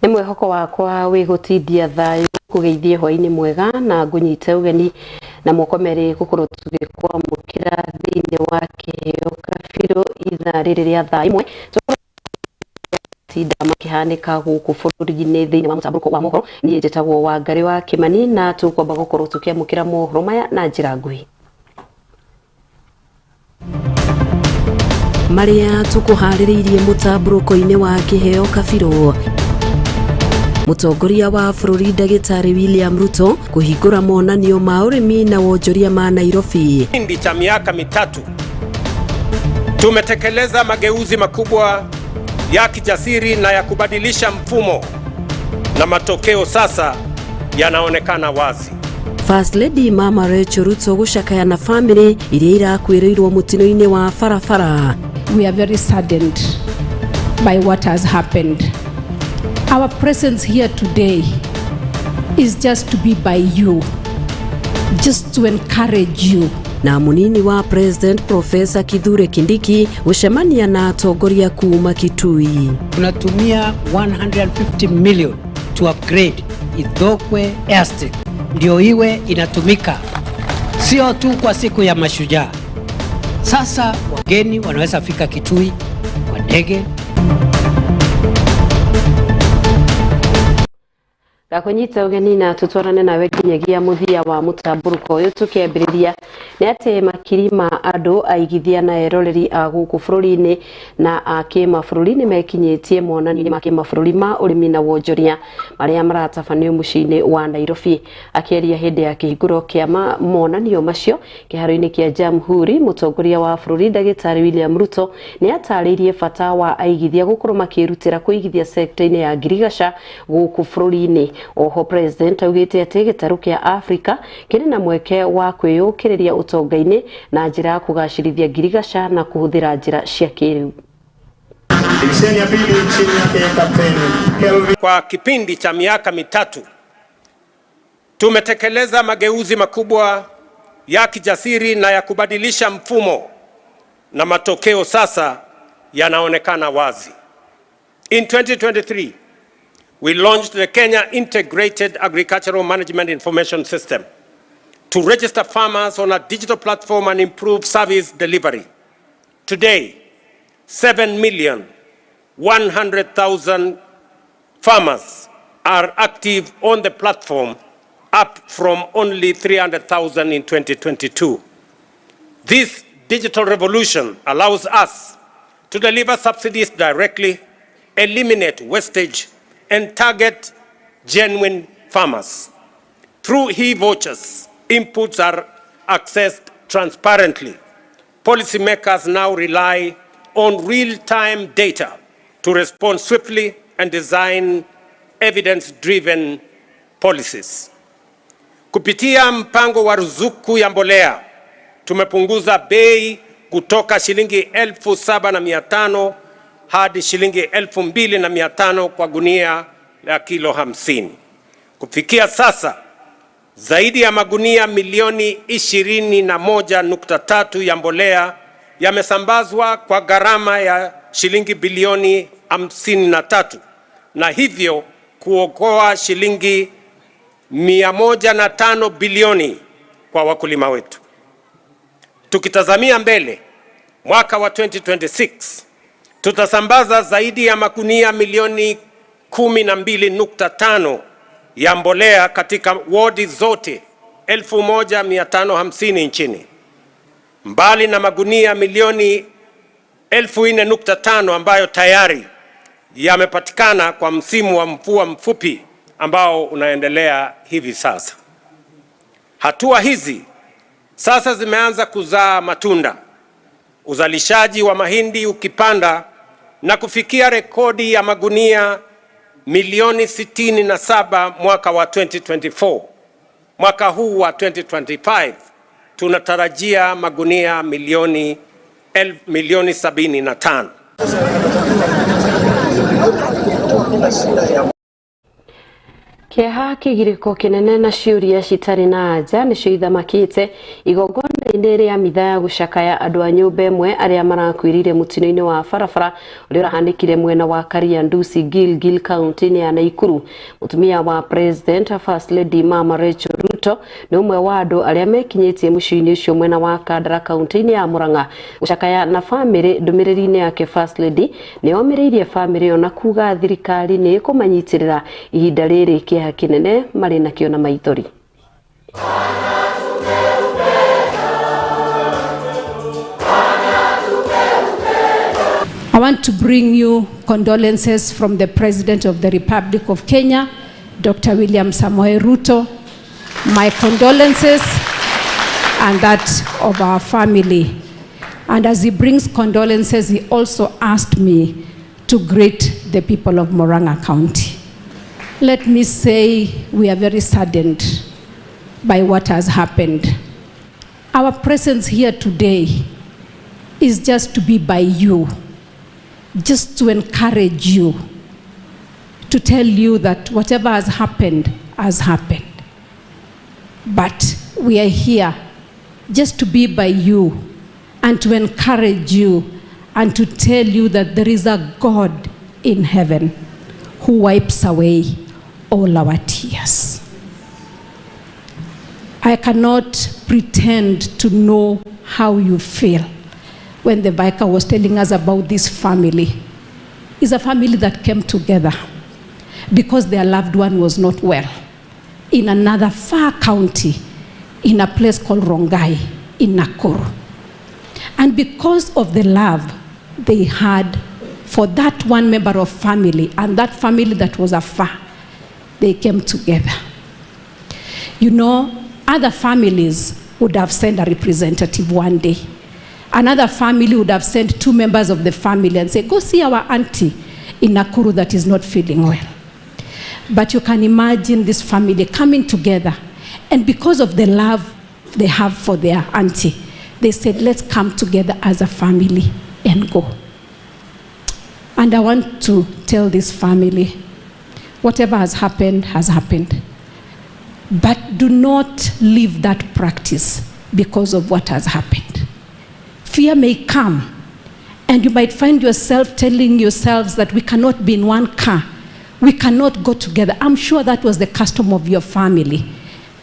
Nĩ mwĩhoko wakwa wĩgũtindia thayu kũgeithie hwaĩ-inĩ mwega na ngũnyite ũgeni na moko merĩ gũkorwo tũgĩkwamũkĩra thĩinĩ wa kĩheo kabirũ ithaa rĩrĩ rĩa thaa imwe tinda makĩhanĩka gũkũ bũrũri-inĩ thĩinĩ wa mũtambũrũko wa mohoro. Niĩ njĩtagwo Wangari wa Kĩmani na tũkwamba gũkorwo tũkĩamũkĩra mohoro maya na njĩra nguhĩ. Marĩa tũkũharĩrĩirie mũtambũrũko-inĩ wa kĩheo kabirũ. Mũtongoria wa bũrũri Ndagĩtarĩ William Ruto kũhingũra monanio ma ũrĩmi na wonjoria ma Nairobi. Kipindi cha miaka mitatu tumetekeleza mageuzi makubwa ya kijasiri na ya kubadilisha mfumo na matokeo sasa yanaonekana wazi. First Lady Mama Rachel Ruto gucakaya na family iria irakwĩrĩirwo mutino-inĩ wa barabara. We are very saddened by what has happened. Our presence here today is just to be by you, just to encourage you. Na munini wa President Professor Kithure Kindiki gucemania na atongoria kuuma Kitui. Tunatumia 150 million to upgrade Ithokwe Airstrip ndio iwe inatumika sio tu kwa siku ya mashujaa. Sasa wageni wanaweza fika Kitui kwa ndege. Gakunyita ũgeni na tutwarane nawe kinyagia muthia wa mũtambũrũko ũyũ tukĩambĩrĩria nĩ atĩ makiri ma andũ aigithia na eroreri a gũkũ bũrũri-inĩ na a kĩmabũrũri nĩ mekinyĩtie monanio ma kĩmabũrũri ma ũrĩmi na wonjoria marĩa maratabanio mũciĩ-inĩ wa Nairobi. Akĩaria hĩndĩ ya kĩhingũro kĩa monanio macio kĩharo-inĩ kĩa Jamhuri, mũtongoria wa bũrũri Ndagĩtarĩ William Ruto nĩ atarĩirie bata wa aigithia gũkorwo makĩrutĩra kũigithia sekta-inĩ ya ngirigaca gũkũ bũrũri-inĩ. Oho President augĩte atĩ gĩtarũ kĩa Afrika kĩrĩ na mweke wa kwĩyũkĩrĩria ũtonga-inĩ na njĩra ya kũgacĩrithia ngirigaca na kũhũthĩra njĩra cia kĩrĩu. Kwa kipindi cha miaka mitatu tumetekeleza mageuzi makubwa ya kijasiri na ya kubadilisha mfumo na matokeo sasa yanaonekana wazi. In 2023 we launched the Kenya Integrated Agricultural Management Information System to register farmers on a digital platform and improve service delivery. Today, 7,100,000 farmers are active on the platform, up from only 300,000 in 2022. This digital revolution allows us to deliver subsidies directly, eliminate wastage, and target genuine farmers. Through e-vouchers, inputs are accessed transparently. Policymakers now rely on real-time data to respond swiftly and design evidence-driven policies. Kupitia mpango wa ruzuku ya mbolea, tumepunguza bei kutoka shilingi 7,500 hadi shilingi 2,500 kwa gunia la kilo 50. Kufikia sasa, zaidi ya magunia milioni 21.3 ya mbolea yamesambazwa kwa gharama ya shilingi bilioni 53 na hivyo kuokoa shilingi 105 bilioni kwa wakulima wetu. Tukitazamia mbele, mwaka wa 2026 tutasambaza zaidi ya magunia milioni 12.5 ya mbolea katika wodi zote 1,550 nchini. Mbali na magunia milioni 4.5 ambayo tayari yamepatikana kwa msimu wa mvua mfupi ambao unaendelea hivi sasa. Hatua hizi sasa zimeanza kuzaa matunda. Uzalishaji wa mahindi ukipanda na kufikia rekodi ya magunia milioni 67 mwaka wa 2024. Mwaka huu wa 2025 tunatarajia magunia milioni 75. Kĩeha kĩgirĩko kĩnene na ciũria citarĩ na anja nĩcio ithamakĩte igongona-inĩ rĩa mitha ya gũcakaya andũ a nyũmba ĩmwe arĩa marakuĩrĩire mũtino-inĩ wa barabara ũrĩa ũrahanĩkire mwena wa Kariandusi, Gilgil, kaunti-inĩ ya Nakuru. Mũtumia wa President First Lady Mama Rachel Ruto nĩ ũmwe wa andũ arĩa mekinyĩtie mũciĩ-inĩ ũcio mwena wa Kandara, kaunti-inĩ ya Murang'a gũcakaya na bamĩrĩ. Ndũmĩrĩri-inĩ yake First Lady nĩ omĩrĩirie bamĩrĩ ĩyo na kuga thirikari nĩ ĩkũmanyitĩrĩra ihinda rĩrĩ kĩeha kinene marĩ nakĩo na maithori. I want to bring you condolences from the President of the Republic of Kenya, Dr. William Samoei Ruto. My condolences and that of our family. And as he brings condolences, he also asked me to greet the people of Murang'a County. Let me say we are very saddened by what has happened. Our presence here today is just to be by you, just to encourage you, to tell you that whatever has happened has happened. But we are here just to be by you and to encourage you and to tell you that there is a God in heaven who wipes away all our tears. I cannot pretend to know how you feel when the vicar was telling us about this family. It's a family that came together because their loved one was not well in another far county, in a place called Rongai in Nakuru. And because of the love they had for that one member of family and that family that was afar, they came together. You know, other families would have sent a representative one day. Another family would have sent 2 members of the family and say, go see our auntie in Nakuru that is not feeling well. But you can imagine this family coming together, and because of the love they have for their auntie, they said, let's come together as a family and go. And I want to tell this family, whatever has happened has happened. But do not leave that practice because of what has happened. Fear may come, and you might find yourself telling yourselves that we cannot be in one car. We cannot go together. I'm sure that was the custom of your family,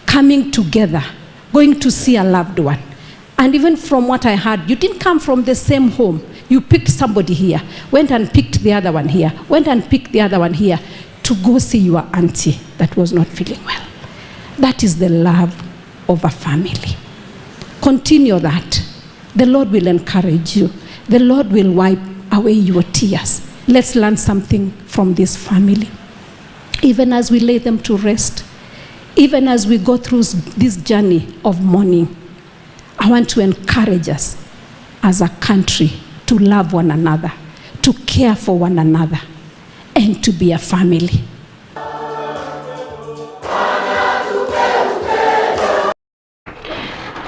coming together, going to see a loved one. And even from what I heard, you didn't come from the same home. You picked somebody here, went and picked the other one here, went and picked the other one here to go see your auntie that was not feeling well. That is the love of a family. Continue that. The Lord will encourage you. The Lord will wipe away your tears. Let's learn something from this family. Even as we lay them to rest, even as we go through this journey of mourning, I want to encourage us as a country to love one another, to care for one another, and to be a family.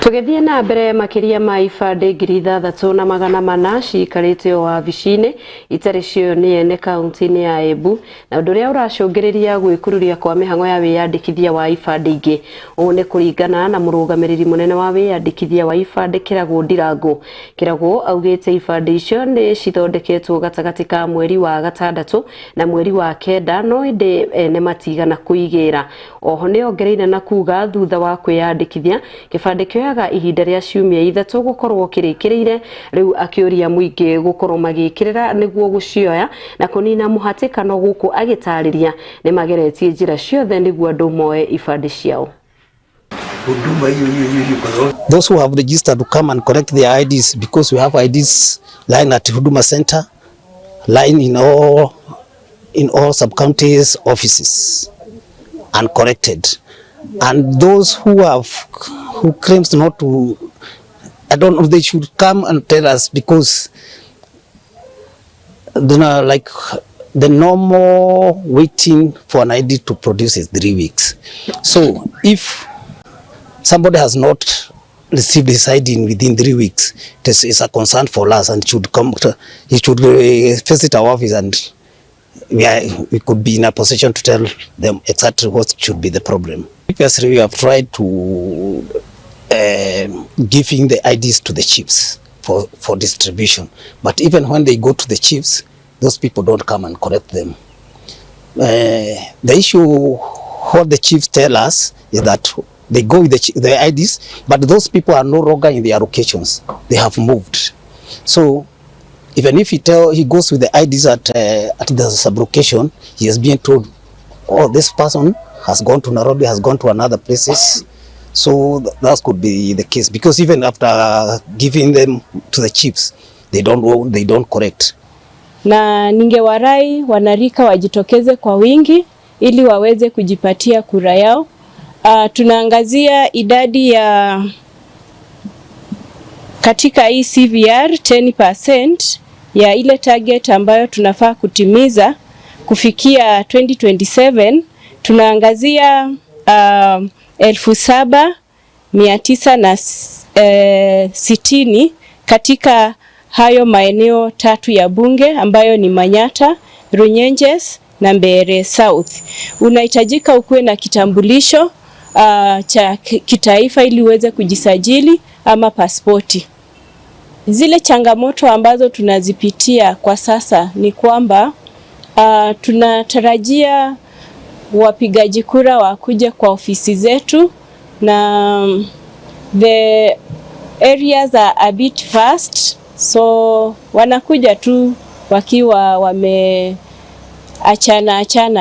Tũgĩthiĩ na mbere makĩria ma ibandĩ 6,400 ciikarĩte o wabici-inĩ itarĩ cio nĩ ene kaunti-inĩ ya Embu, na ũndũ ũrĩa ũracũngĩrĩria gwĩkururia kwa mĩhang'o ya wĩyandĩkithia wa ibandĩ ingĩ. Ũũ nĩ kũringana na mũrũgamĩrĩri mũnene wa wĩyandĩkithia wa ibandĩ Kĩragũ Ndirango. Kĩragũ augĩte ibandĩ icio nĩ cithondeketwo gatagatĩ ka mweri wa gatandatũ na mweri wa kenda, no ĩndĩ ene matigana kũigĩra. Oho nĩ ongereire na kuga thutha wa kwĩyandĩkithia kĩbandĩ kĩoyaga ihinda rĩa ciumia 3 gũkorwo kĩrĩkĩrĩire. Rĩu akĩũria mũingĩ gũkorwo magĩkĩrĩra nĩguo gũcioya na kũnina mũhatĩkano gũkũ, agĩtarĩria nĩ mageretie njĩra ciothe nĩguo andũ moe ibandĩ ciao. Those who have registered to come and correct their IDs, because we have IDs lying at Huduma Center, lying in all sub-counties offices, uncorrected. And those who claims not to, I don't know, they should come and tell us, because like the normal waiting for an ID to produce is 3 weeks. So if somebody has not received his ID within 3 weeks, it is a concern for us, and he should visit our office and we could be in a position to tell them exactly what should be the problem. Previously, we have tried to giving the IDs to the chiefs for distribution, but even when they go to the chiefs, those people don't come and collect them. The issue, what the chiefs tell us is that they go with the IDs, but those people are no longer in their locations. They have moved. So even if he goes with the IDs at the sub-location, he is being told, oh, this person has gone to Nairobi, has gone to another places. So that could be the case, because even after giving them to the chiefs, they don't correct. Na ningewarai wanarika wajitokeze kwa wingi ili waweze kujipatia kura yao. Tunaangazia idadi ya katika hii CVR 10% ya ile target ambayo tunafaa kutimiza kufikia 2027. Tunaangazia 7,960 katika hayo maeneo 3 ya bunge ambayo ni Manyata, Runyenjes na Mbeere South. Unahitajika ukuwe na kitambulisho cha kitaifa ili uweze kujisajili ama pasipoti. Zile changamoto ambazo tunazipitia kwa sasa ni kwamba tunatarajia wapigaji kura wakuje kwa ofisi zetu, na the areas are a bit fast, so wanakuja tu wakiwa wameachana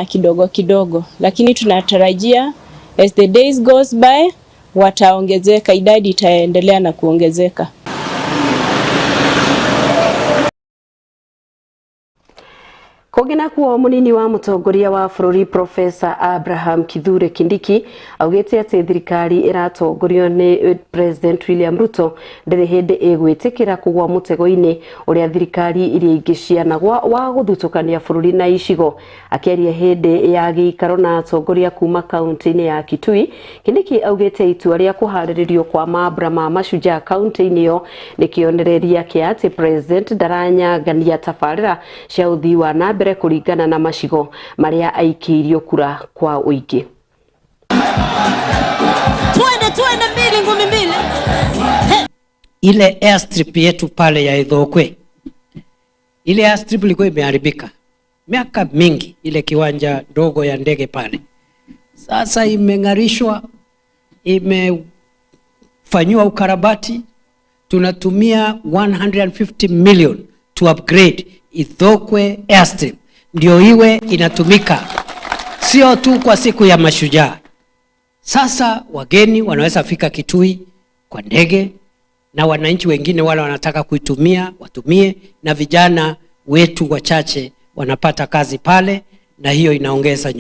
kidogo kidogo, lakini tunatarajia as the days goes by wataongezeka, idadi itaendelea na kuongezeka. Kogena kuwa munini wa mutongoria wa bururi Professor Abraham Kithure Kindiki augete ati thirikari iratongorio ni President William Ruto ndiri hindi igwitikira kugwa mutego-ini uria thirikari iria ingi cianagwa wa guthutukania bururi na icigo. Akiaria hindi ya giikaro na atongoria kuma kaunti-ini ya Kitui, Kindiki augete itua ria kuhariririo kwa mambura ma Mashujaa kaunti-ini iyo ni kionereria kia ati President ndaranyangania tabarira cia uthii wa nambere kuringana na macigo maria aikirio kura kwa uingi. Twende mbili ngumi mbili. Ile airstrip yetu pale ya Ithokwe, ile airstrip ilikuwa imeharibika miaka mingi, ile kiwanja dogo ya ndege pale. Sasa imeng'arishwa, imefanywa ukarabati. Tunatumia 150 million to upgrade Ithokwe airstrip, ndio iwe inatumika sio tu kwa siku ya Mashujaa. Sasa wageni wanaweza fika Kitui kwa ndege, na wananchi wengine wale wanataka kuitumia watumie, na vijana wetu wachache wanapata kazi pale, na hiyo inaongeza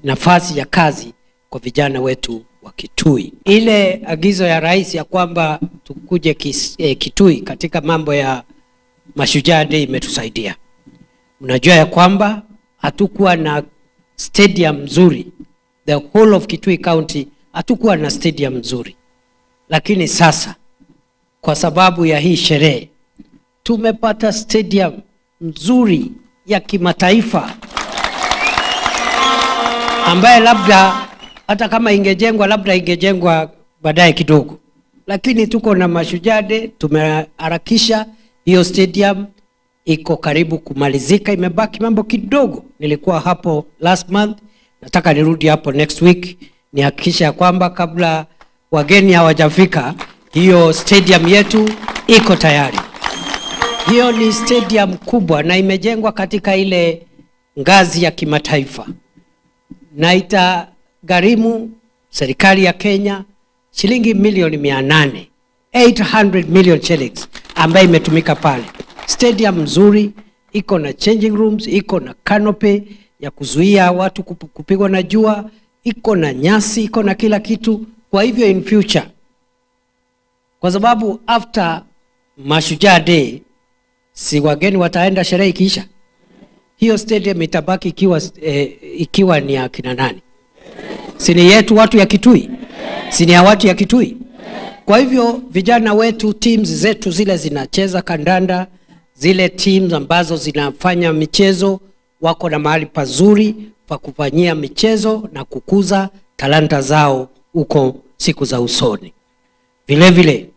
nafasi ya kazi kwa vijana wetu wa Kitui. Ile agizo ya rais ya kwamba tukuje Kitui katika mambo ya Mashujaa Day imetusaidia. Unajua ya kwamba hatukuwa na stadium nzuri, the whole of Kitui County hatukuwa na stadium nzuri, lakini sasa kwa sababu ya hii sherehe tumepata stadium nzuri ya kimataifa, ambaye labda hata kama ingejengwa baadaye kidogo, lakini tuko na Mashujaa Day, tumeharakisha hiyo stadium, iko karibu kumalizika, imebaki mambo kidogo. Nilikuwa hapo last month, nataka nirudi hapo next week nihakikisha kwamba kabla wageni hawajafika hiyo stadium yetu iko tayari. Hiyo ni stadium kubwa na imejengwa katika ile ngazi ya kimataifa, na itagharimu serikali ya Kenya shilingi milioni 800, 800 million shillings, ambayo imetumika pale. Stadium nzuri, iko na changing rooms, iko na canopy ya kuzuia watu kupigwa na jua, iko na nyasi, iko na kila kitu. Kwa hivyo in future, kwa sababu after Mashujaa Day si wageni wataenda sherehe ikiisha, hiyo stadium itabaki ikiwa ni ya kina nani? Si ni yetu watu ya Kitui? Si ni ya watu ya Kitui? Kwa hivyo vijana wetu, teams zetu zile zinacheza kandanda, zile teams ambazo zinafanya michezo wako na mahali pazuri pa kufanyia michezo na kukuza talanta zao huko siku za usoni. Vile vile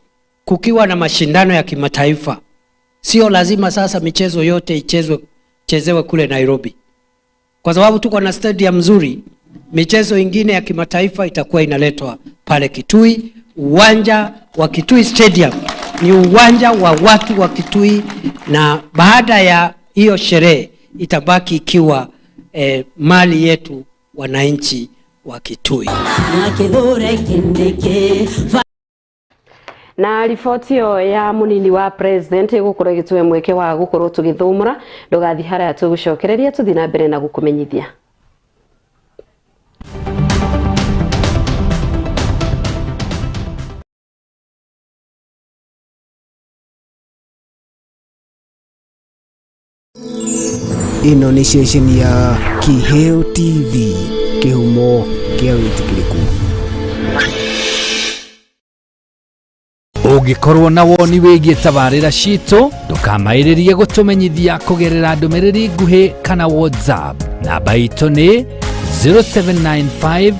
kukiwa na mashindano ya kimataifa, sio lazima sasa michezo yote chezewe kule Nairobi. Kwa sababu tuko na stadium nzuri, michezo ingine ya kimataifa itakuwa inaletwa pale Kitui. Uwanja wa Kitui Stadium ni uwanja wa watu wa Kitui, na baada ya hiyo sherehe itabaki ikiwa mali yetu wananchi wa Kitui. Na riboti yo ya munini wa president gukora gitwe mweke wa gukoro tugithumura ndugathi hara tugucokereria tuthina mbere na gukumenyithia. Ino ni station ya Kiheo TV, kihumo kia witikiriku. Ugikorwo na woni wigie tabarira cito ndukamairirie gutumenyithia kugerera ndumiriri nguhi kana WhatsApp. Namba itu ni 0795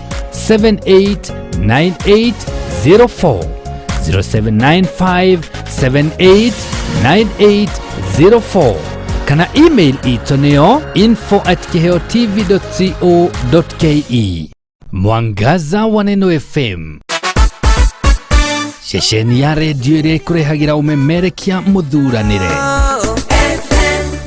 789804 0795 789804 kana email itu niyo info@kiheotv.co.ke. Mwangaza wa Neno FM, shesheni ya redio iria ikurehagira umemerekia muthuranire.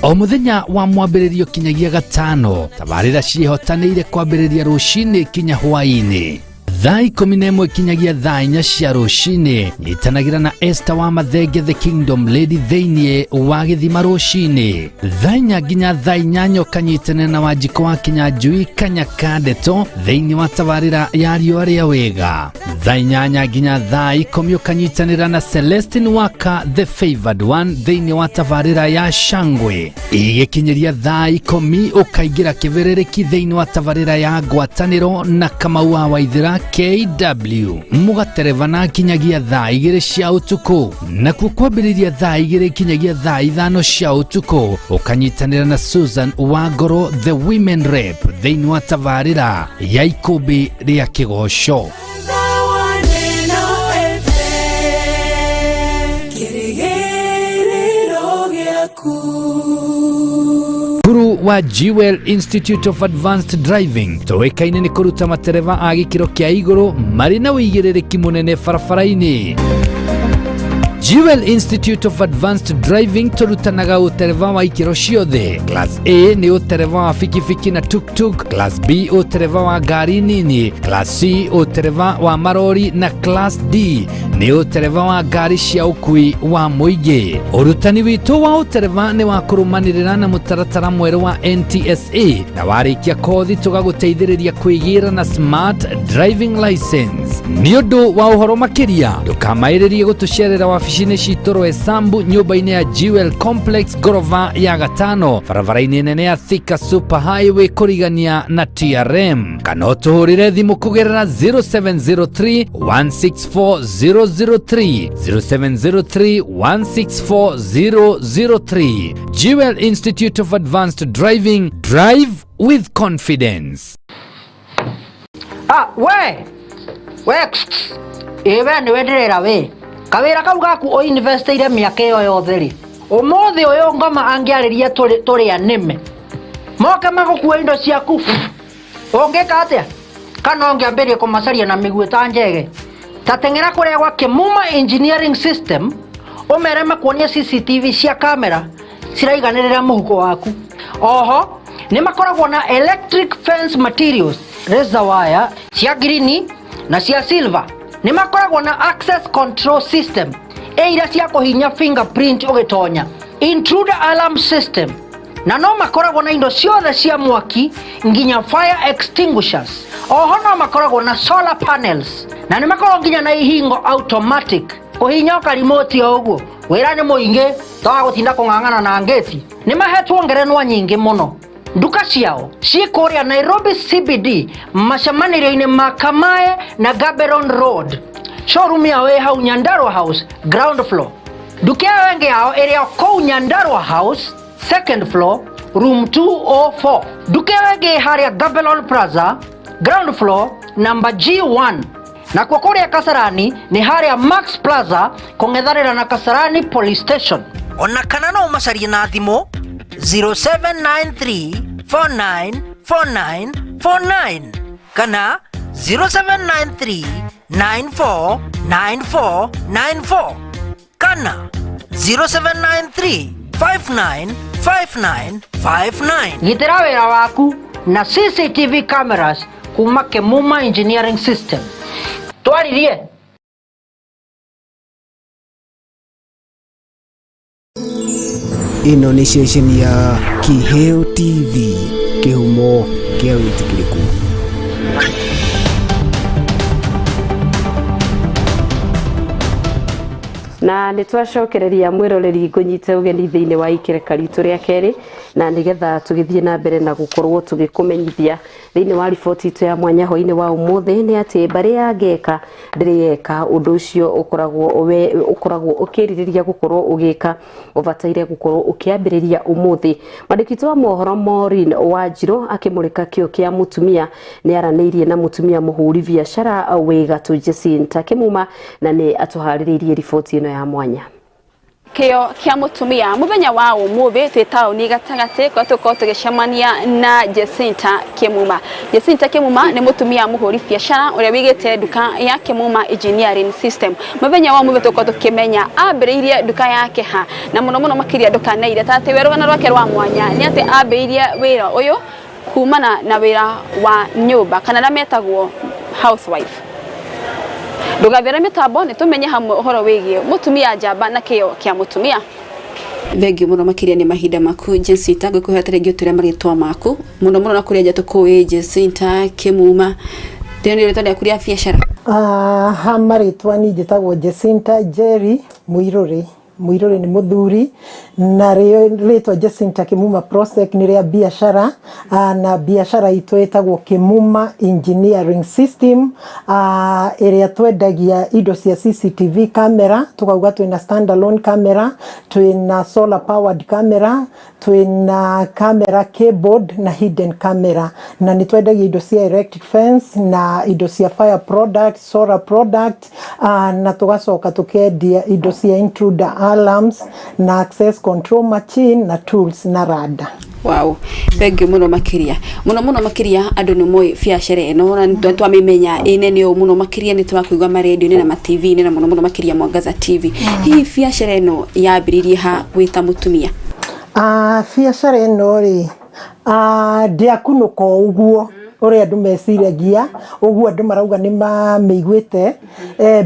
O muthenya wa mwambiririo kinyagia gatano, tabarira cihotanire kwambiriria rucini kinya hwaini. Thaa 11 kinyagia thaa 4 cia rucini, nyitanagira na Esther wa Mathenge the Kingdom Lady theinie wa Githima rucini. Thaa 4 nginya thaa 8 kanyitana na Wanjiko wa Kinyanjui Kanyakandeto theinie wa tabarira ya Riũa rĩa Wega. Thaa 8 nginya thaa 10 kanyitanira na Celestine Waka the Favored One theinie wa tabarira ya Shangwe. Igikinyiria thaa 10 ukaingira kiberereki theinie wa tabarira ya Ngwatanĩro na Kamau wa Waithira KW. Mugaterevana kinyagia thaa 2 cia utuku, na kukwambiriria thaa 2 kinyagia thaa 5 cia utuku ukanyitanira na Susan Wangoro the Women Rep theinie wa tabarira ya Ikumbi ria Kigosho. Guru wa Jewel Institute of Advanced Driving toekaine ni kuruta matereva a gikiro kia iguru mari na wigiririki munene barabara-ini. Jewel Institute of Advanced Driving turutanaga utereva wa ikiro ciothe. Class A ni utereva wa fikifiki na tuk-tuk, Class B utereva wa gari nini, Class C utereva wa marori, na Class D ni utereva wa gari cia ukui wa muingi. Urutani witu wa utereva ni wa kurumanirira na mutaratara mweru wa NTSA, na warikia kothi tugaguteithiriria kwigira na Smart Driving License. Ni undu wa uhoro makiria ndukamairirie gutucerera wabici citoro Esambu nyumba-ini ya Jewel Complex gorova ya gatano barabara-ini nene ya Thika Super Highway kurigania na TRM, kana utuhurire thimu kugerera 0703 164003 0703 164003. Jewel Institute of Advanced Driving, drive with confidence. Ewe ni wenderera we kawira kau gaku o investire miaka iyo yothe ri umuthi uyu ngoma angiariria turi anime moke magukuwa indo ciaku ungika atia kana ungiambirie kumacaria na miguu ta njege ta tengera kuria gwa Kimuma Engineering System umere makuonia CCTV cia kamera ciraiganirira muhuko waku. Oho ni makoragwo na electric fence materials, razor wire cia green na cia silver. Ni makoragwo na access control system ira cia kuhinya fingerprint ugitonya, intruder alarm system, na no makoragwo na indo ciothe cia mwaki nginya fire extinguishers. Oho no makoragwo na solar panels, na ni makoragwo nginya na ihingo automatic kuhinya ka remote oguo wira ni muingi tawa gutinda kung'ang'ana na ngeti. Ni mahetwo ngerenwa nyingi muno. Nduka ciao cikuria Nairobi CBD macamanĩrio-inĩ ma Kamae na Gaborone Road. Showroom yao hau Nyandarua House ground floor. nduka ĩyo ĩngĩ yao ĩrĩ kũu Nyandarua House second floor room 204. Nduka ĩyo ĩngĩ harĩa Babylon Plaza ground floor number G1. Na kwa kũrĩa Kasarani nĩ harĩa Max Plaza kũng'ethanĩra na Kasarani Police Station. Ona kana no macarie na thimũ 0793494949 kana 0793949494 kana 0793595959. Gitĩra wĩra waku na CCTV cameras kuma Kemuma Engineering System. Twaririe. Ino ni ceceni ya Kiheo TV, kihumo kia witikiriku. Na nitwacokereria mwiroreri ngunyite ugeni thiini wa ikereka ritu ria keri na nigetha tugithie na mbere na gukorwo tugikumenyithia thiini wa riboti itu ya mwanya hoini wa umuthi ni ati bari ya ngeka ndiriyeka undu ucio ukoragwo ukiririria gukorwo ugika ubataire gukorwo ukiambiriria umuthi. Mandikito wa mohoro Maureen Wanjiru akimurika kio kia mutumia ni araniirie na mutumia muhuri biashara Wegatu Jacinta Kimuma na ni atuhariririe riboti ino ya mwanya. Kio kia mutumia muthenya wa umuthi twi tauni gatagati kwa tuko tugicemania na Jacinta Kimuma. Jacinta Kimuma ni mutumia muhuri biashara uria wigite duka ya Kimuma Engineering System. Muthenya wa umuthi tuko tukimenya ambiriirie duka yake ha na muno makiria duka na ire tati werugana rwake rwa mwanya ni ati ambiriirie wira uyu kumana na wira wa nyumba kana na metagwo housewife. Ndugavera mitambo ni tumenye hamwe uhoro wigie mutumia njamba na kio kia mutumia. Vengi muno makiria ni mahinda maku Jacinta ngikuheta rĩngĩ ũtũre marĩtwa maku muno na kũrĩa njatũ kũĩ Jacinta Kimuma ndĩrĩ rĩtwa rĩaku rĩa biacara. Ha marĩtwa ni njĩtagwo Jacinta Jerry Muiruri ni muthuri na rĩtwa Jacinta Kimuma Prosec ni rĩa biashara na biashara itu ĩtagwo Kimuma Engineering System ĩrĩa twendagia indo cia CCTV camera tukauga twina standalone camera twina solar powered camera twina camera keyboard na hidden camera na ni twendagia indo cia electric fence na indo cia fire product solar product na tugacoka tukendia indo cia intruder alarms na access control machine na tools na radar. Wow, bengi muno makiria andu ni moi biashara ino na twamimenya inene o muno makiria ni twakuigwa ma radio ni na ma TV ni na muno makiria Mwangaza TV. Hii biashara ino yambiririe ha gwita mutumia? Biashara ino ri ndiakunuka uguo ore andu meciragia uguo andu marauga ni mameigwite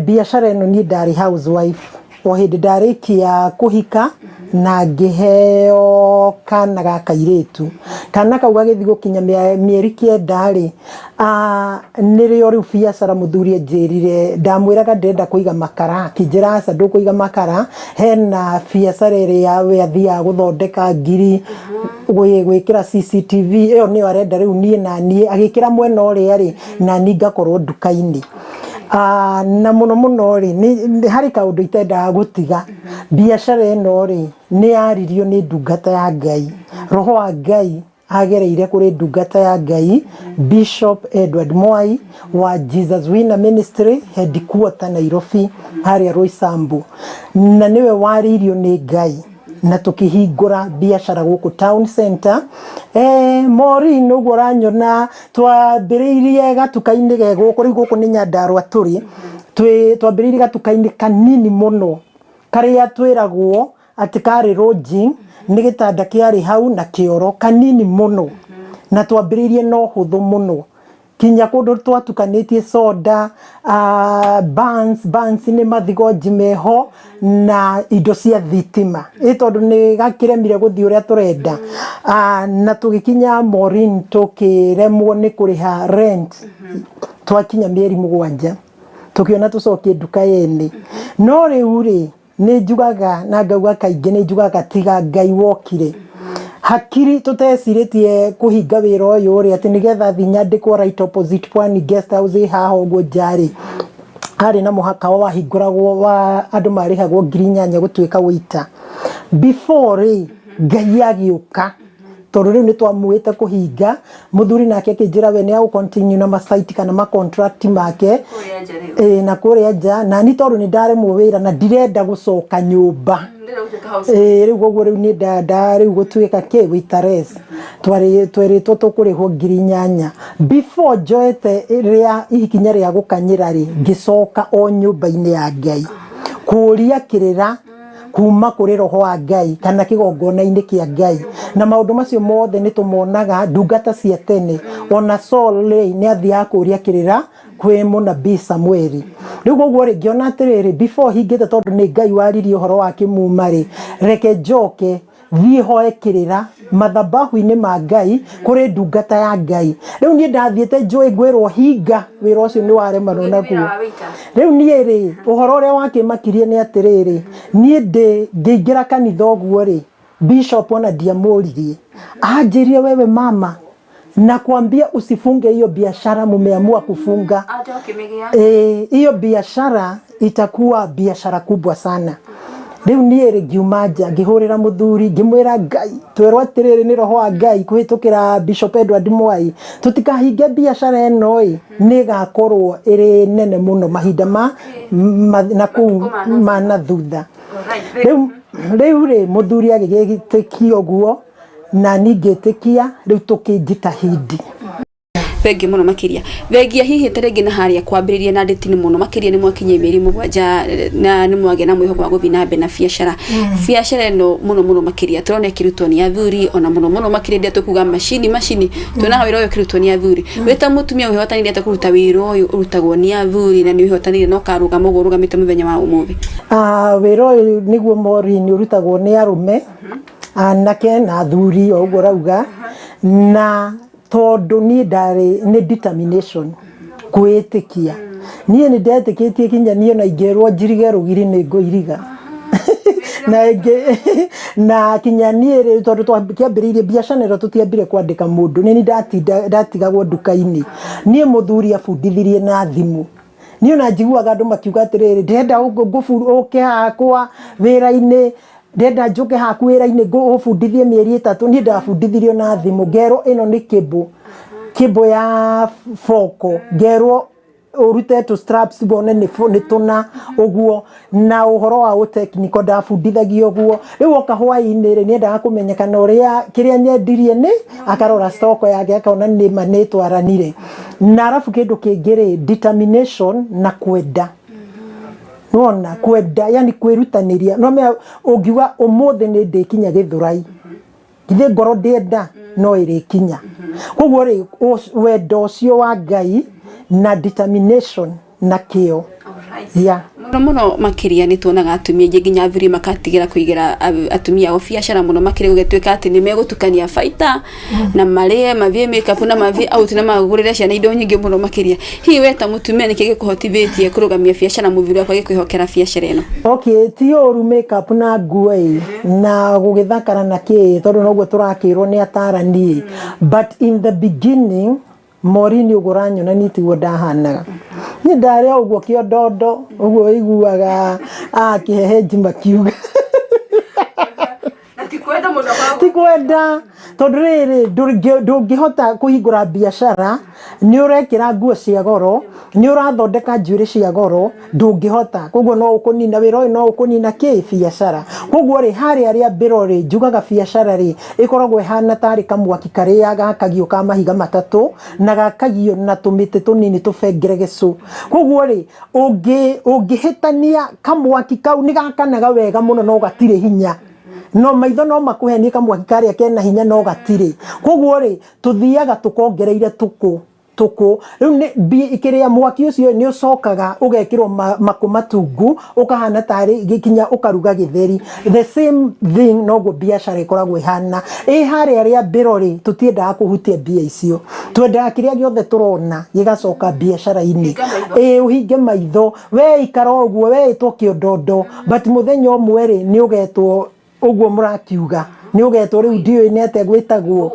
biashara ino ni ndari housewife o hindi ndarikia kuhika na ngiheo kana gaka iretu kana kauga githi gukinya mieri kiendari nirio riu biashara muthuri njirire ndamwiraga ndenda kuiga makara kinjira aca ndukuiga makara hena biashara iria we athia guthondeka ngiri gwikira CCTV iyo ni arenda riu nie na nie agikira mwena uria ri na ni ngakorwo dukaini na muno ri ni hari kaundu itenda gutiga biashara ino ri ni yaririo ni ndungata ya Ngai roho wa Ngai agereire kuri ndungata ya Ngai Bishop Edward Mwai wa Jesus Winner Ministry headquarter Nairobi haria Roysambu na niwe waririo ni Ngai na tukihingura biashara guku town center Maureen uguo ranyona twambiriirie gatukaini gego kuri guku ni Nyandarua turi twambiriirie gatukaini kanini muno karia twiragwo ati kari lodging ni gitanda kiari hau na kioro kanini muno na twambiriirie no huthu muno kinya kundu twatukanĩtie soda buns ni mathigo meho na indo cia thitima tondu ni gakiremire guthi uria turenda na tugikinya Maureen tukiremwo ni kuriha rent twakinya mieri 7 tukiona tucokie duka yene no riu ri ni njugaga na ngauga kaingi ni njugaga tiga Ngai wokire hakiri tuteciritie kuhinga wira uyu ri ati nigetha thinya ndikwo right opposite Pwani guest house haha uguo njari hari na muhaka wahinguragwo wa andu marihagwo 8,000 gutuika wita before Ngai agiuka tondu riu ni twamuite kuhinga muthuri nake akinjira we ni continue na masaiti kana ma contract make na kuria nja na ni tondu ni ndare muwira na ndirenda gucoka nyumba riu gogo riu ni ndada riu gutuika ke witares twaritwo tukurihwo 8,000 before joete ria ikinya ria gukanyira ri ngicoka o nyumba-ini ya Ngai kuria kirira kuma kuri roho wa Ngai kana kigongona-ini kia Ngai na maundu macio mothe ni tumonaga ndungata cia tene ona Saul ni athia kuria kirira kwi munabii Samueli riu gogo ri ngiona atiriri before hingite tondu ni Ngai waririe uhoro wa kimuma ri reke njoke thie hoe kirira mathabahu-ini ma Ngai kuri ndungata ya Ngai riu ni ndathiete njui ngwirwo hinga wira ucio ni waremano naguo riu ni ri uhoro uria wakimakirie ni atiriri ni ngiingira kanitha uguo ri bishop ona ndiamuririe anjirie wewe mama na kuambia usifunge hiyo biashara mumeamua kufunga hiyo biashara itakuwa biashara kubwa sana riu ni ri ngiumaja ngihurira muthuri ngimwira Ngai twerwo atiriri ni roho wa Ngai kuhitukira Bishop Edward Mwai tutikahinge biashara eno ni gakorwo iri nene muno mahinda na kumana thutha riu ri muthuri agigitikia guo na ningitikia riu tukijitahidi Bengi muno makiria vengia hihi terenge na haria kwambiriria na ndetini muno makiria ni mwakinye meri 7 na ni mwage na mwihoko wa guthina mbe na biashara biashara no muno makiria turone kirutwo ni athuri ona muno makiria ndia tukuga machini tuna wira uyo kirutwo ni athuri weta mutumia wihotanire ate kuruta wira uyu urutagwo ni athuri na ni wihotanire no karuga mugo rugamite muthenya wa umuthi wira uyu niguo mori ni urutagwo ni arume anake na athuri oguo rauga na tondu ni ndari ni determination kuitikia nie ni ndetikitie kinya nie na ingerwo njirige rugiri ni ngoiriga na kinya nie ri tondu twakiambiririe biashara ro tutiambire kwandika mundu ni ndatigagwo nduka-ini nie muthuri abundithirie na thimu nie na njiguaga andu makiuga atiriri ndenda uke hakwa wira-ini ndenda njuke haku wira-ini ngubundithie mieri 3 ni ndabundithirio na thimu ngero ino ni kibo ya foko ngero urute to straps bone ni tuna uguo na uhoro wa utekniko ndabundithagio uguo riu oka hwaini ri ni nda kumenyekana uria kiria nyendirie ni akarora stoko yake akaona ni manitwaranire na arafu kindu kingire determination na kwenda nona kwenda yani kwirutaniria no me ugiwa umuthi ni ndikinya Githurai githe ngoro ndenda no irikinya koguo ri wendo ucio wa Ngai na determination na kio muno makiria ni tuonaga atumia ingi nginya athuri makatigira kuigira atumia ao biashara muno makiria gugetuika ati ni megutukania faita na marie mavie makeup na mavie out na magurire ciana indo nyingi muno makiria hi weta mutumia ni kige kuhotithitie kurugamia biashara muthuri akwa gikwihokera biashara ino ti oru makeup na nguo na gugithakara na ki tondu noguo turakirwo ni atarani but in the beginning Morini uguranyona ni tiguo ndahanaga ni ndare uguo kiondondo uguo iguaga kiheheji makiuga tikwenda tondu riri ndungihota kuhingura biashara ni urekira nguo cia goro ni urathondeka njuiri cia goro ndungihota koguo no ukunina wira uyu no ukunina ki biashara koguo ri hari aria mbirori njugaga biashara ri ikoragwo ihana tari kamwaki karia gakagio ka mahiga matatu na gakagio na tumite tunini tubengere gicu koguo ri ungihitania kamwaki kau ni gakanaga wega muno no gatire hinya no maitho no makuhenia kamwaki karia kena hinya no gatire koguo ri tuthiaga tukongereire tuku riu ikiria mwaki ucio ni ucokaga ugekirwo makumatungu ukahana tari gikinya ukaruga githeri the same thing noguo biashara ikoragwo ihana hari aria mbirori tutiendaga kuhutia bia icio twendaga kiria giothe turona gigacoka biashara-ini uhinge maitho we ikara uguo we itwo kiondondo but muthenya umwe ri ni ugetwo uguo murakiuga ni ugetwo riu ndio inete gwitagwo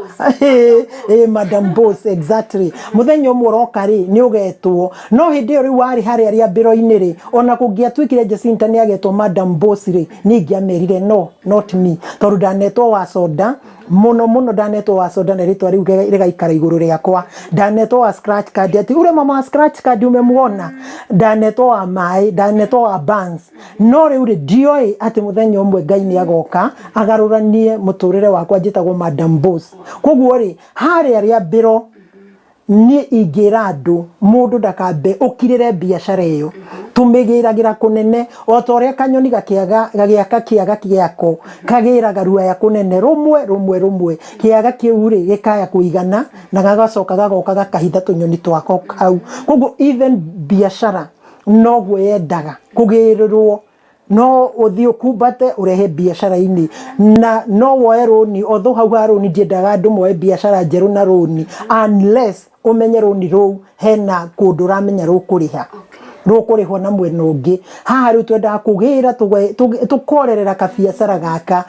Madam Boss exactly muthenya umwe roka ri ni ugetwo no hindi yo riu wari hari aria biro-ini ri ona kungiatwikire Jacinta ni agetwo Madam Boss ri ni ngiamerire no not me tondu ndanetwo wa soda muno ndanetwo wa soda na ritwa riu rigaikara iguru riakwa ndanetwo wa scratch card ati ure mama scratch card umemuona ndanetwo wa mai ndanetwo wa bands no riu ri dioi ati muthenya umwe Ngai ni agoka agaruranie muturire wakwa njitagwo Madam Boss koguo ri hari aria biro ni igirado mundu ndakambe ukirire biashara iyo tumigiragira kunene otoria kanyoni gagiaka kiaga kiako kagiraga ruaya kunene rumwe kiaga kiuri gikaya kuigana na gagacoka gagoka gakahitha tunyoni twako kau koguo even biashara no gwendaga kugirirwo no uthio kubate urehe biashara ini na no woe roni otho hau haroni ndiendaga andu moe biashara njeru na roni unless umenye roni ro hena kundu ramenya rukuriha rukurihwo na mwena ungi haha riu twenda kugira tukorerera ka biashara gaka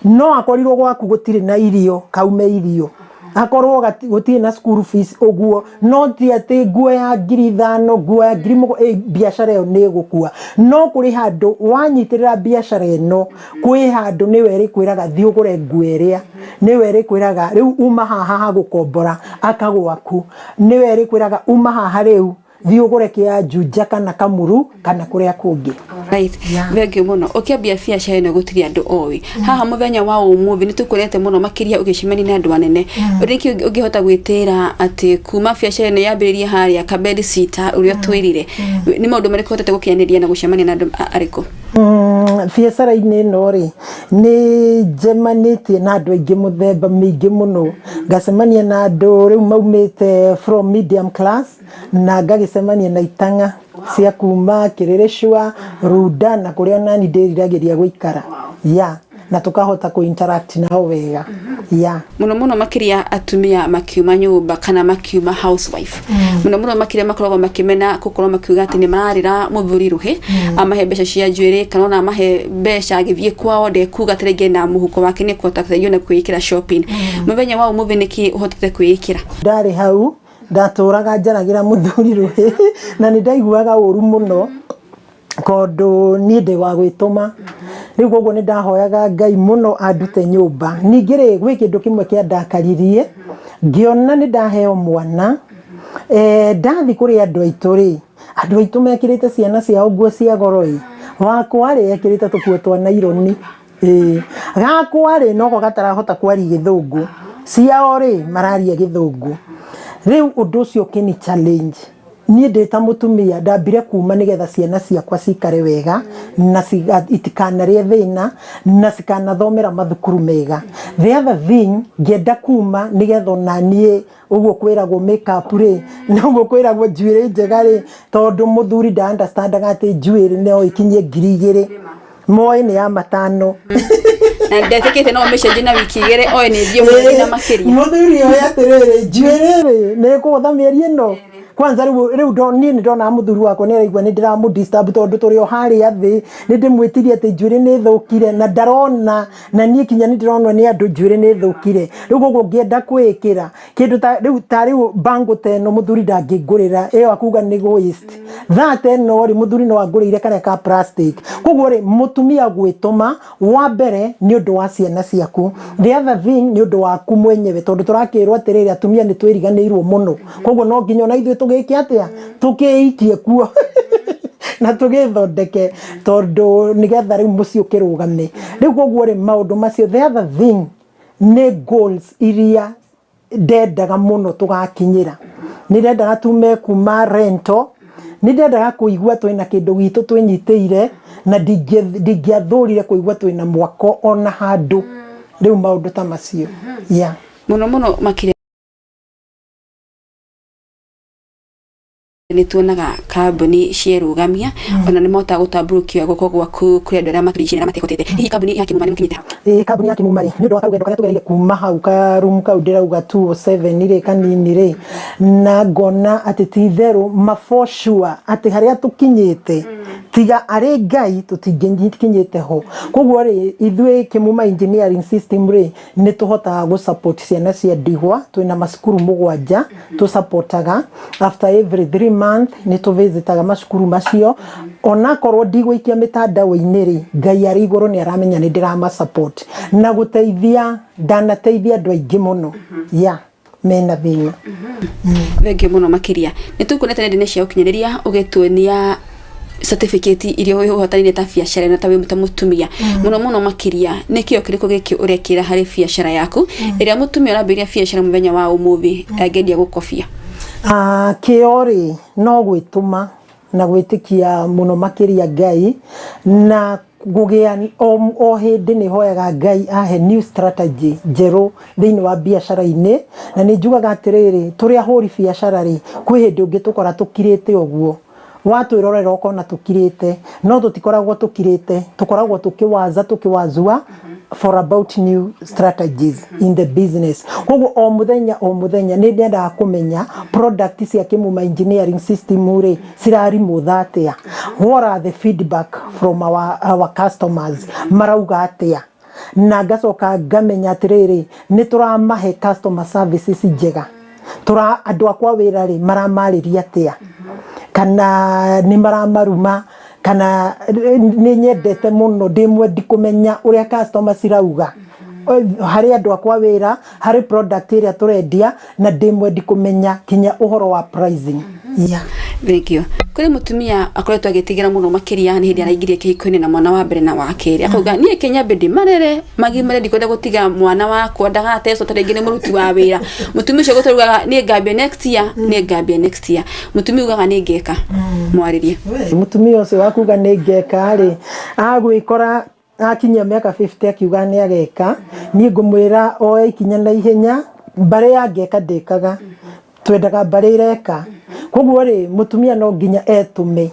no akorirwo gwaku gutiri na irio kaume irio akorwo gutiri na school fees oguo no ti ati nguo ya 5,000 nguo ya 1,000 biashara yo ni gukua no kuri handu wanyitirira biashara eno kwi handu ni weri kwiraga thi ugure nguo iria ni weri kwiraga riu uma haha gukombora akagwaku ni weri kwiraga uma haha riu thi ugure kia Juja kana Kamuru kana kuria kungi right vege muno okiambia biashara ino gutiri andu owi haha muthenya wa umuthi ni tukurete muno makiria ugicimeni na andu anene uriki ungihota gwitira ati kuma biashara ino yambiririe haria kabedi sita urio twirire ni maundu mariko hotete gukianiria na gucemania na andu ariko biashara ine no ri ni jemanite na andu aingi muthemba mingi muno ngacemania na andu riu maumite from medium class na ngagicemania na itanga cia kuma Kirereshwa Ruda na kuria nani ndiriragiria guikara na tukahota ku interact nao wega muno makiria atumia makiuma nyumba kana makiuma housewife muno makiria makoragwo makimena gukorwo makiuga ati ni mararira muthuri ruhi amahe mbeca cia njuiri kana na amahe mbeca agithie kwao ndekuga terege na muhuko wake ni kuhota kuyona kwikira shopping muthenya wa umuthi niki uhotete kwikira ndari hau ndaturaga njaragira muthuri ruhi na ni ndaiguaga uru muno kondu ni ndi wa gwituma riu gogo ni ndahoyaga Ngai muno andute nyumba ningire gwi kindu kimwe kia ndakaririe ngiona ni ndaheo mwana ndathi kuri andu aitu mekirite ciana ciao nguo cia goroi wakwa ri ekirite tukuo twa naironi gakwa ri noko gatarahota kwari githungu ciao ri mararia githungu riu undu ucio kini challenge ni ndeta mutumia ndambire kuma nigetha ciana ciakwa cikare wega na itikanarie thina na cikanathomera mathukuru mega the other thing ngenda kuma nigetha nanie uguo kwiragwo makeup ri nuguo kwiragwo njuire njega ri tondu muthuri nda understandaga ati njuire no ikinyie 2,000 moe ni ya 5 na ndetekete no message na wiki igere oe ni thie muthuri na makiria muthuri oya atiriri njuire ri ni kutha mieri ino kwanza riu ni ndona muthuri wako ni raigwa ni ndiramu disturb tondu turi o hari athi ni ndimwitirie ati njuire ni thukire na ndarona na nie kinya ni ndirona ni andu njuire ni thukire riu gogo ngienda kwikira kindu ta riu bango teno muthuri ndangingurira iyo akuga ni waste that no ri muthuri no agurire kare ka plastic koguo ri mutumia gwituma wa mbere ni undu wa ciana ciaku the other thing ni undu waku mwenyewe tondu turakirwo atiriri atumia ni twiriganirwo muno koguo no nginya na ithuĩ tugiki atia tukiikie kuo na tugithondeke tondu nigetha riu muci ukirugame riu koguo ri maundu macio the other thing ni goals iria ndendaga muno tugakinyira ni ndendaga tume kuma rento ni ndendaga kuigua twina kindu gitu twinyitire na ndingiathurire kuigua twina mwako ona handu riu maundu ta macio muno makiria ni tuonaga kambuni cierugamia ona ni mota gutamburukia guko gwaku kuri andu aria maturicire na matekotete hihi kambuni ya Kimuma ni mukinyite ha kambuni ya Kimuma ri ni ndo akarugendo karia tugereire kuma hau ka room kau ndirauga 207 ri kanini ri na ngona ati ti theru ma for sure ati haria tukinyite tiga ari ngai tutinginyite ho koguo ri ithwe Kimuma engineering system ri ni tuhota go support ciana cia ndigwa twina masukuru mugwanja tu supportaga after every 3 months ni tu visitaga masukuru macio ona korwo ndigwa ikia mitandao-ini ri ngai ari iguru ni aramenya ni ndirama support na guteithia ndanateithia andu aingi muno ya mena thina Thenge muno makiria nitukunete ndine cia ukinyiriria ugetuonia certificate irio uhotanire ta biashara na tawe mutumia muno makiria nikio kiriko giki urekira hari biashara yaku iria mutumia urambiria biashara muthenya wa umuthi agendia gukofia kiori no gwituma na gwitikia muno makiria ngai na gugia o hindi ni hoyaga ngai ahe new strategy jeru thini wa biashara ine na ni njugaga atiriri turi ahuri biashara ri kwi hindi ungi tukora tukirite oguo watu irorera ukona tukirite no tutikoragwo tukirite tukoragwo tukiwaza tukiwazua for about new strategies in the business koguo o muthenya ni ndenda kumenya product cia Kimuma engineering system ri cirari muthatia what are the feedback from our customers marauga atia na gacoka ngamenya atiriri ni turamahe customer services njega tura andu akwa wira ri maramariria atia kana ni maramaruma kana ni nyendete muno ndimwe ndikumenya uria customer cirauga hari andu akwa wira hari product iria turendia na ndimwe ndikumenya kinya uhoro wa pricing thank you kuri mutumia akoretwa agitigira muno makiria ni hindi araingirie kihiko-ini na mwana wa mbere na wa keri akauga nie Kenya bedi marere magimare ndikwenda gutiga mwana wakwa ndaga teso taringi ni muruti wa wira mutumia ucio guturugaga ni ngambia next year mutumia ugaga ni ngeka mwaririe mutumia ucio wakuga ni ngeka ri agwikora akinyia miaka 50 akiuga ni ageka ni ngumwira oe ikinya na ihenya bare ya ngeka ndikaga twendaga bare ireka koguo ri mutumia no nginya etume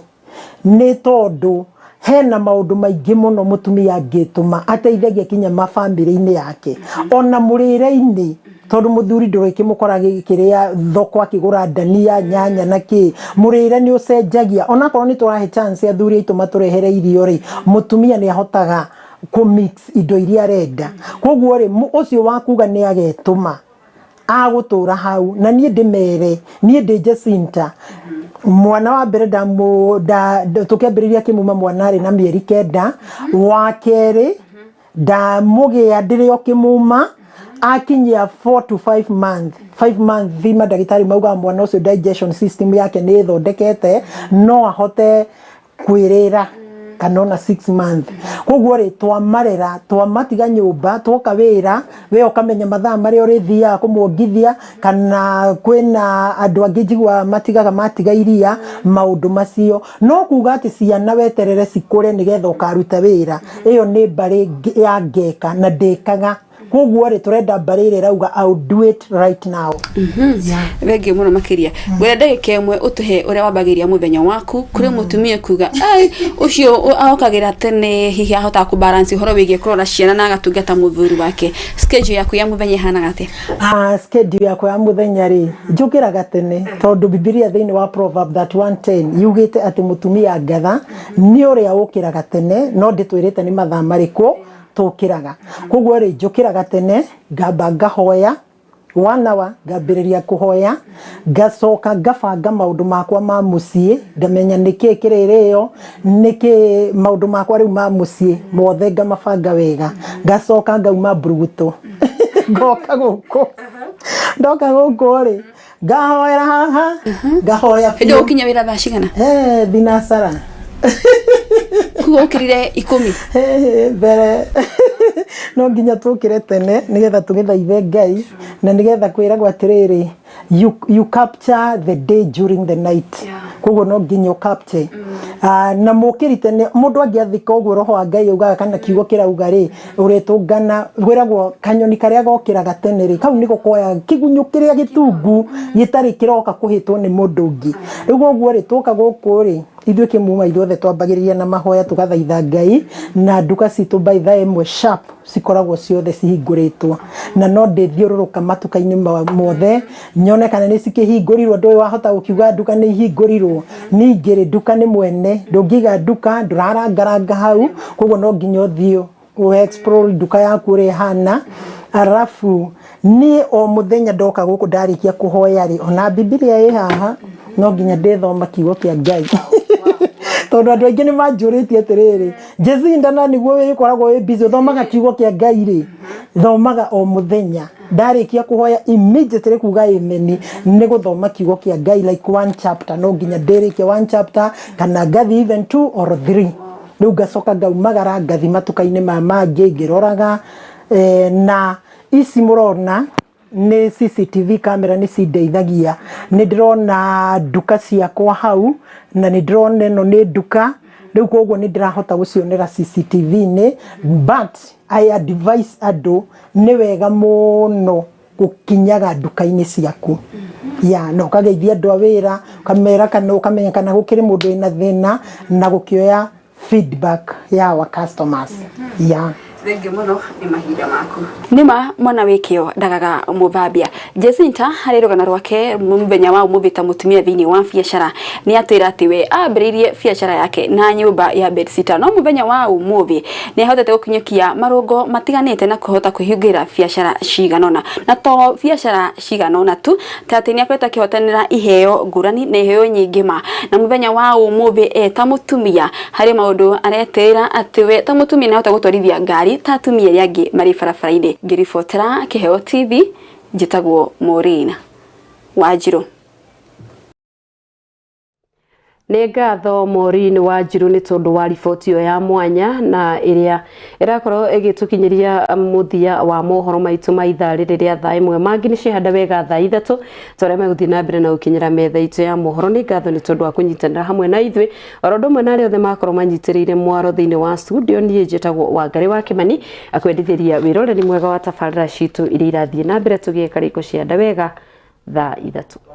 ni tondu hena maundu maingi muno mutumia angituma ateithagia kinya mafamily-ini yake ona murire-ini tondu muthuri ndurikimukora gikiria thoko akigura dania nyanya na ki murire ni ucenjagia ona korwo ni turahe chance athuri aitu maturehere irio ri mutumia ni ahotaga ku mix indo iria renda koguo ri ucio wakuga ni agetuma agutura hau na nie ndimere nie ndi Jacinta mwana wa mbere tukambiriria Kimuma mwana ari na mieri 9 wa keri mugia ndirio Kimuma akinyia 4 to 5 months 5 months thima ndagitari mauga mwana ucio digestion system yake ni thondekete no ahote kwirira kanona 6 months koguo ri twamarera twamatiga nyumba twoka wira we ukamenya mathaa mari urithia kumwongithia kana kwina andu angi njigwa matiga iria maundu macio no kuga ati ciana weterere cikure nigetha ukaruta wira iyo ni bari ya ngeka na ndikaga koguo ri turenda barire rauga I'll do it right now Thenge muno makiria wera ndagika imwe utuhe uria wabagiria muthenya waku kuri mutumia kuga ai ucio ahokagira tene hihi ahota ku balance horo wigie kurora ciana na agatungata muthuri wake schedule yaku ya muthenya hana gate schedule yaku ya muthenya ri njukiraga tene tondu Biblia thiini wa Proverb that 110 yugite ati mutumia ngatha ni uria ukiraga tene no nditwirite ni mathaa mariku tukiraga koguo ri njukiraga tene ngamba ngahoya wanawa ngambiriria kuhoya ngacoka ngabanga maundu makwa ma mucii ngamenya niki kiririyo niki maundu makwa riu ma mucii mothe ngamabanga wega ngacoka ngauma Bruguto ngoka guku ndoka guku ri ngahoera haha ngahoya ndio ukinya wira thaa cigana thinasara kuokirire 10 mbere no nginya tukire tene nigetha tugithaithe Ngai na nigetha kwiragwo atiriri you capture the day during the night koguo no nginya capture na mukirite ne mundu angiathika uguo roho wa Ngai ugaga kana kiugo kirauga ri uritungana gwiragwo kanyoni karia gokiraga tene ri kau niko koya kigunyu kiria gitungu gitari kiroka kuhitwo ni mundu ungi uguo ri tuka guku ri ithuĩ Kĩmuma ithuothe twambagĩrĩria na mahoya tũgathaitha Ngai na nduka citũ by the ĩmwe sharp cikoragwo ciothe cihingũrĩtwo na no ndĩthiũrũrũka matuka-inĩ mothe nyone kana nĩ cikĩhingũrirwo ndũĩ wahota gũkiuga nduka nĩ ihingũrirwo ningĩ nduka nĩ mwene ndũngĩiga nduka ndũrarangaranga hau koguo no nginya ũthiĩ explore nduka yaku ũrĩa ĩhana arafu niĩ o mũthenya ndoka gũkũ ndarĩkia kũhoya rĩ ona Biblia ĩ haha no nginya ndĩthoma kiugo kĩa Ngai tondu andũ aingĩ nĩ manjũrĩtie atĩrĩrĩ Jesinda na nĩguo wĩkoragwo wĩ busy thomaga kiugo kĩa Ngai rĩ thomaga o mũthenya ndarĩkia kũhoya immediately kuga amen nĩ gũthoma kiugo kĩa Ngai like one chapter no nginya ndĩrĩkie one chapter kana ngathi even 2 or 3 rĩu ngacoka ngaumagara ngathi matuka-inĩ mangĩ ngĩroraga na ici mũrona nĩ CCTV camera nĩ cindeithagia nĩ ndĩrona nduka ciakwa hau na nĩ ndĩrona ĩno nĩ nduka rĩu koguo nĩ ndĩrahota gũcionera CCTV-inĩ but I advise andũ nĩ wega mũno gũkinyaga nduka-inĩ ciaku no ũkageithia andũ a wĩra ũkamera kana ũkamenya kana gũkĩrĩ mũndũ wĩna thĩna na gũkĩoya feedback ya our customers Thengi muno ni mahinda maku. Nima mwana wikio ndagaga muthambia. Jesinta hari rugana rwake muthenya wa umuthi mutumia thini wa biacara ni atwira ati we ambiririe biacara yake na nyumba ya bedsitter no muthenya wa umuthi ni ahotete gukinyukia marungo matiganite na kuhota kuhingira biacara ciganona na to biacara ciganona tu tati ni akweta kihotanira iheo ngurani na iheo nyingi ma na muthenya wa umuthi ta mutumia hari maundu aretera ati we ta mutumia ni ahota gutwarithia ngari tatumia yagi mari barabara-inĩ ngiribotera Kiheo TV njitagwo Morina Wanjiru. Nĩ ngatho Maureen Wanjiru nĩ tondũ wa riboti ĩyo ya mwanya na ĩrĩa ĩrakorwo ĩgĩtũkinyĩria mũthia wa mohoro maitũ ma ithaa rĩrĩ rĩa thaa ĩmwe mangĩ nĩ cihanda wega thaa ithatũ tũrĩa megũthiĩ na mbere na gũkinyĩra metha itũ ya mohoro. Nĩ ngatho nĩ tondũ wa kũnyitanĩra hamwe na ithuĩ oro ũndũ ũmwe na arĩa othe makorwo manyitĩrĩire mwaro thĩinĩ wa studio. Niĩ njĩtagwo Wangari wa Kĩmani akwendithĩria wĩroreri mwega wa tabarĩra citũ iria irathiĩ na mbere tũgĩe karĩko cihanda wega thaa ithatũ.